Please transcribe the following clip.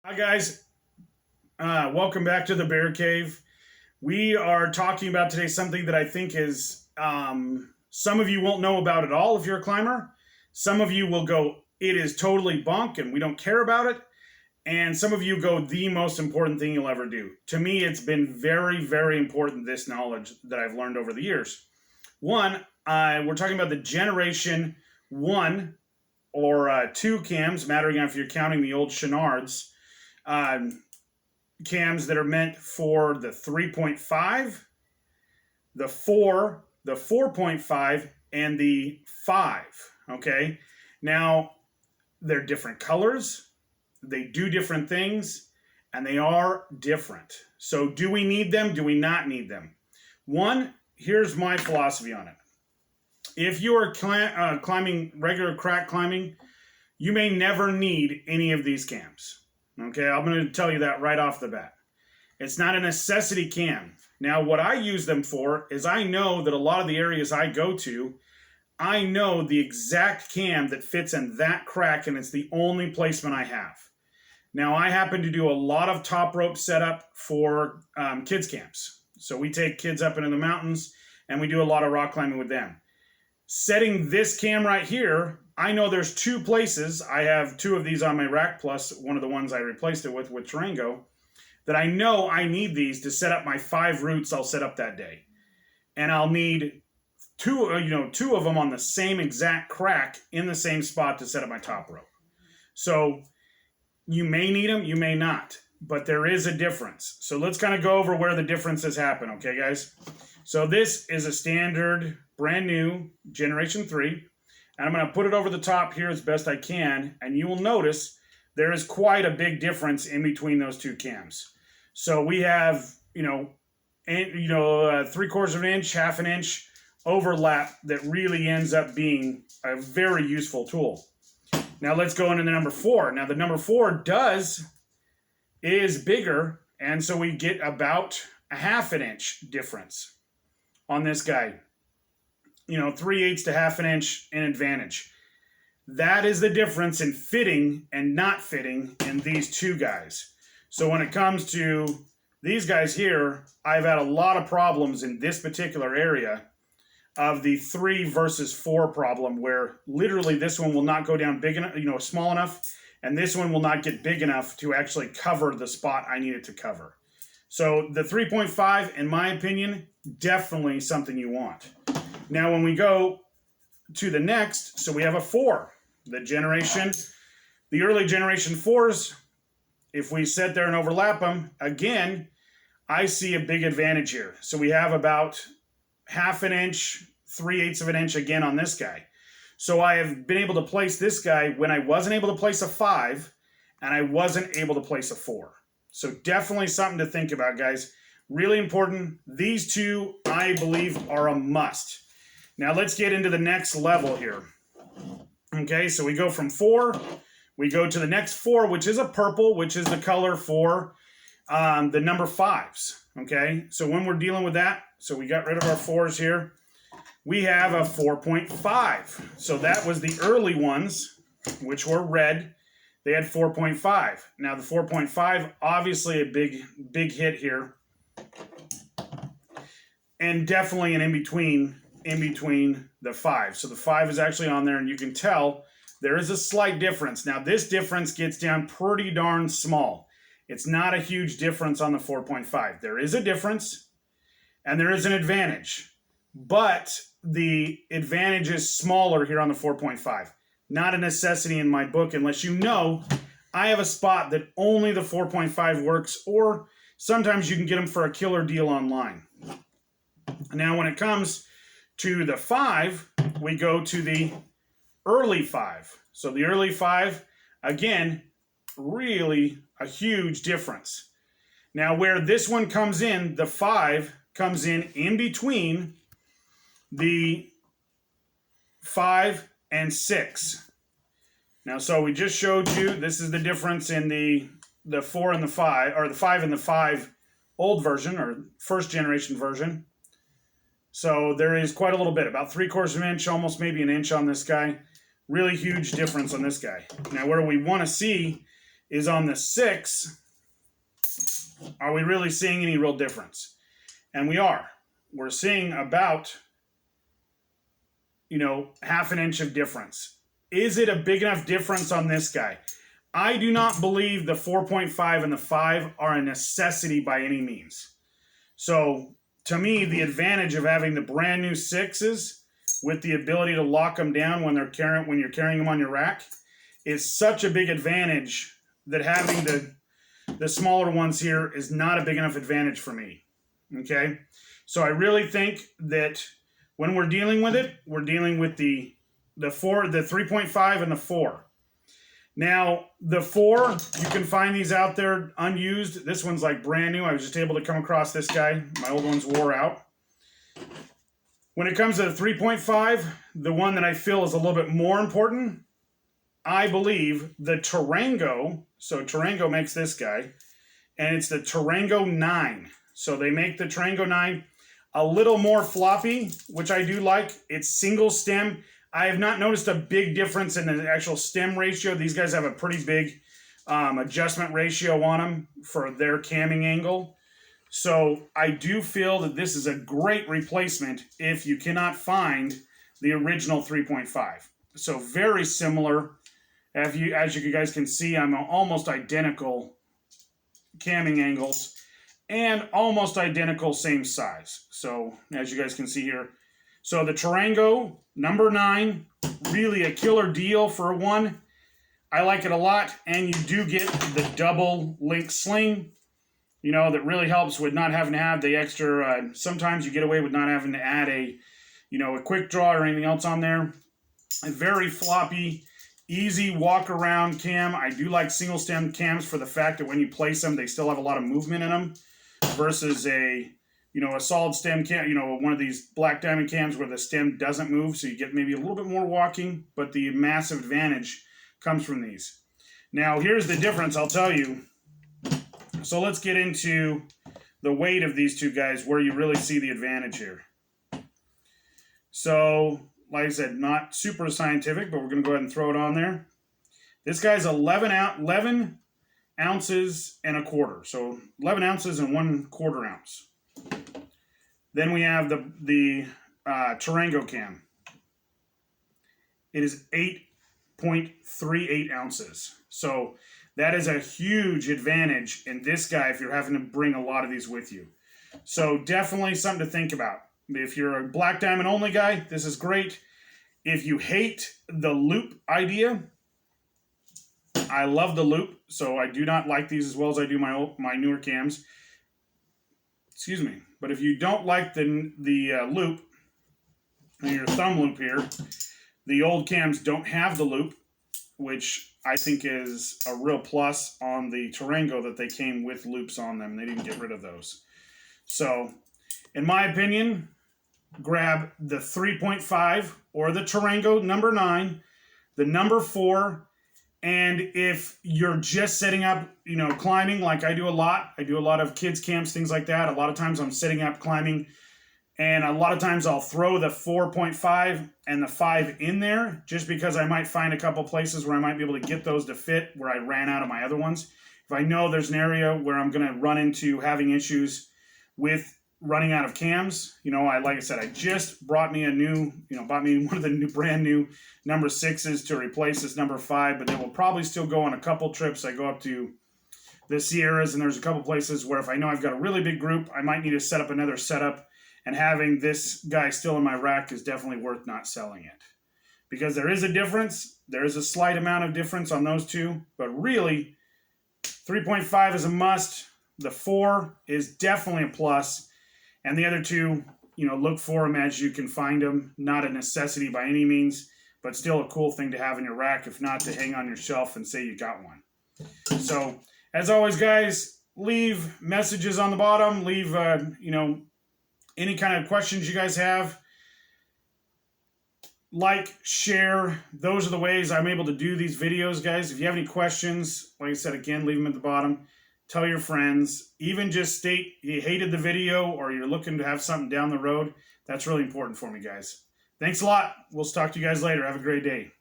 Hi, guys. Welcome back to the Bear Cave. We are talking about today something that I think is some of you won't know about at all if you're a climber. Some of you will go, it is totally bunk and we don't care about it. And some of you go, the most important thing you'll ever do. To me, it's been very, very important, this knowledge that I've learned over the years. One, we're talking about the Generation 1 or 2 cams, mattering if you're counting the old Chenards. Cams that are meant for the 3.5, the 4, the 4.5, and the 5. Okay. Now, they're different colors, they do different things, and they are different. So, do we need them? Do we not need them? One, here's my philosophy on it. If you are climbing regular crack climbing, you may never need any of these cams. Okay, I'm going to tell you that right off the bat. It's not a necessity cam. Now, what I use them for is I know that a lot of the areas I go to, I know the exact cam that fits in that crack, and it's the only placement I have. Now, I happen to do a lot of top rope setup for kids camps. So we take kids up into the mountains, and we do a lot of rock climbing with them. Setting this cam right here, I know there's two places. I have two of these on my rack, plus one of the ones I replaced it with Trango, that I know I need these to set up my 5 routes I'll set up that day. And I'll need two of them on the same exact crack in the same spot to set up my top rope. So you may need them, you may not, but there is a difference. So let's kind of go over where the differences happen, okay, guys? So this is a standard, brand new Generation 3. And I'm going to put it over the top here as best I can, and you will notice there is quite a big difference in between those two cams. So we have, 3/4 of an inch, half an inch overlap that really ends up being a very useful tool. Now let's go into the number 4. Now the number 4 is bigger, and so we get about a half an inch difference on this guy. 3/8 to half an inch in advantage. That is the difference in fitting and not fitting in these two guys. So when it comes to these guys here, I've had a lot of problems in this particular area of the 3 versus 4 problem, where literally this one will not go down big enough, small enough, and this one will not get big enough to actually cover the spot I need it to cover. So the 3.5, in my opinion, definitely something you want. Now, when we go to the next, so we have a 4. The early Generation 4s, if we sit there and overlap them, again, I see a big advantage here. So we have about half an inch, 3/8 of an inch again on this guy. So I have been able to place this guy when I wasn't able to place a 5, and I wasn't able to place a 4. So definitely something to think about, guys. Really important. These two, I believe, are a must. Now let's get into the next level here. Okay, so we go from 4, we go to the next 4, which is a purple, which is the color for the number 5s. Okay, so when we're dealing with that, so we got rid of our 4s here, we have a 4.5. So that was the early ones, which were red. They had 4.5. Now the 4.5, obviously a big hit here, and definitely an in between the 5. So the 5 is actually on there, and you can tell there is a slight difference. Now this difference gets down pretty darn small. It's not a huge difference on the 4.5. There is a difference, and there is an advantage, but the advantage is smaller here on the 4.5. Not a necessity in my book unless you know I have a spot that only the 4.5 works, or sometimes you can get them for a killer deal online. Now when it comes to the 5, we go to the early 5. So the early 5, again, really a huge difference. Now where this one comes in, the 5 comes in between the 5 and 6. Now, so we just showed you, this is the difference in the 4 and the 5, or the 5 and the 5 old version, or first generation version. So there is quite a little bit, about 3/4 of an inch, almost maybe an inch on this guy. Really huge difference on this guy. Now where we want to see is on the 6, are we really seeing any real difference? And we are. We're seeing about, half an inch of difference. Is it a big enough difference on this guy? I do not believe the 4.5 and the 5 are a necessity by any means. So, to me, the advantage of having the brand new 6s with the ability to lock them down when you're carrying them on your rack is such a big advantage that having the smaller ones here is not a big enough advantage for me. Okay? So I really think that when we're dealing with it, we're dealing with the 3.5 and the 4. Now, the 4, you can find these out there unused. This one's like brand new. I was just able to come across this guy. My old ones wore out. When it comes to the 3.5, the one that I feel is a little bit more important, I believe the Trango. So Trango makes this guy, and it's the Trango 9. So they make the Trango 9 a little more floppy, which I do like. It's single stem. I have not noticed a big difference in the actual stem ratio. These guys have a pretty big adjustment ratio on them for their camming angle. So I do feel that this is a great replacement if you cannot find the original 3.5. So very similar. As you guys can see, I'm almost identical camming angles and almost identical same size. So as you guys can see here. So the Trango number 9, really a killer deal for one. I like it a lot, and you do get the double link sling, that really helps with not having to have the extra. Sometimes you get away with not having to add a quick draw or anything else on there. A very floppy, easy walk around cam. I do like single stem cams for the fact that when you place them, they still have a lot of movement in them versus a solid stem cam, one of these black diamond cams where the stem doesn't move, so you get maybe a little bit more walking, but the massive advantage comes from these. Now, here's the difference, I'll tell you. So let's get into the weight of these two guys, where you really see the advantage here. So, like I said, not super scientific, but we're going to go ahead and throw it on there. This guy's 11 ounces and a quarter. So 11 ounces and 1/4 ounce. Then we have the Trango cam. It is 8.38 ounces. So that is a huge advantage in this guy if you're having to bring a lot of these with you. So definitely something to think about. If you're a black diamond only guy, this is great. If you hate the loop idea, I love the loop, so I do not like these as well as I do my newer cams. Excuse me. But if you don't like the loop, and your thumb loop here, the old cams don't have the loop, which I think is a real plus on the Trango that they came with loops on them. They didn't get rid of those. So, in my opinion, grab the 3.5 or the Trango number 9, the number 4, and if you're just setting up, climbing like I do a lot of kids camps, things like that. A lot of times I'm setting up climbing, and a lot of times I'll throw the 4.5 and the 5 in there just because I might find a couple places where I might be able to get those to fit where I ran out of my other ones. If I know there's an area where I'm going to run into having issues with running out of cams, like I said, I just bought me one of the brand new number 6s to replace this number 5, but they will probably still go on a couple trips. I go up to the Sierras, and there's a couple places where if I know I've got a really big group, I might need to set up another setup, and having this guy still in my rack is definitely worth not selling it. Because there is a difference. There is a slight amount of difference on those two, but really, 3.5 is a must. The 4 is definitely a plus. And the other two, look for them as you can find them. Not a necessity by any means, but still a cool thing to have in your rack, if not to hang on your shelf and say you got one. So, as always, guys, leave messages on the bottom. Leave, any kind of questions you guys have. Like, share. Those are the ways I'm able to do these videos, guys. If you have any questions, like I said, again, leave them at the bottom. Tell your friends. Even just state you hated the video or you're looking to have something down the road. That's really important for me, guys. Thanks a lot. We'll talk to you guys later. Have a great day.